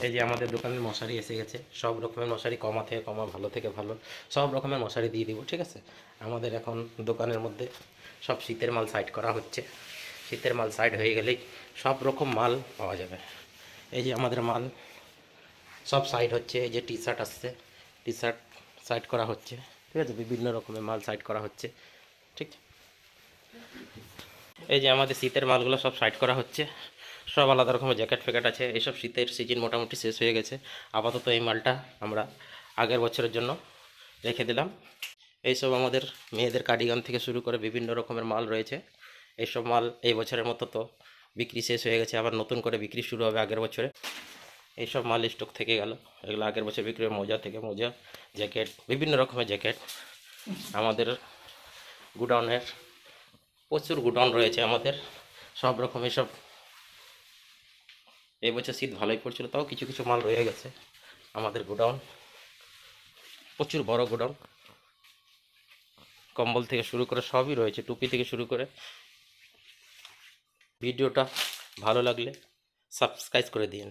এই যে আমাদের দোকানের মশারি এসে গেছে, সব রকমের মশারি, কমা থেকে কমা, ভালো থেকে ভালো, সব রকমের মশারি দিয়ে দিব, ঠিক আছে। আমাদের এখন দোকানের মধ্যে সব শীতের মাল সাইড করা হচ্ছে। শীতের মাল সাইড হয়ে গেলেই সব রকম মাল পাওয়া যাবে। এই যে আমাদের মাল সব সাইড হচ্ছে। এই যে টি শার্ট আসছে, টি শার্ট সাইড করা হচ্ছে, ঠিক আছে। বিভিন্ন রকমের মাল সাইড করা হচ্ছে, ঠিক। এই যে আমাদের শীতের মালগুলো সব সাইড করা হচ্ছে। সব আলাদা রকমের জ্যাকেট ফ্যাকেট আছে। এইসব শীতের সিজন মোটামুটি শেষ হয়ে গেছে। আপাতত এই মালটা আমরা আগের বছরের জন্য রেখে দিলাম। এইসব আমাদের মেয়েদের কার্ডিগান থেকে শুরু করে বিভিন্ন রকমের মাল রয়েছে। এইসব মাল এই বছরের মতো তো বিক্রি শেষ হয়ে গেছে, আবার নতুন করে বিক্রি শুরু হবে আগের বছরে। এইসব মাল স্টক থেকে গেল, এগুলো আগের বছর বিক্রি হবে। মোজা থেকে মোজা, জ্যাকেট, বিভিন্ন রকমের জ্যাকেট। আমাদের গুডাউনের প্রচুর গুডাউন রয়েছে আমাদের, সব রকম। এসব এই বছর শীত ভালোই পড়ছিল, তাও কিছু কিছু মাল রয়ে গেছে। আমাদের গোডাউন প্রচুর বড় গোডাউন, কম্বল থেকে শুরু করে সবই রয়েছে, টুপি থেকে শুরু করে। ভিডিওটা ভালো লাগলে সাবস্ক্রাইব করে দিন।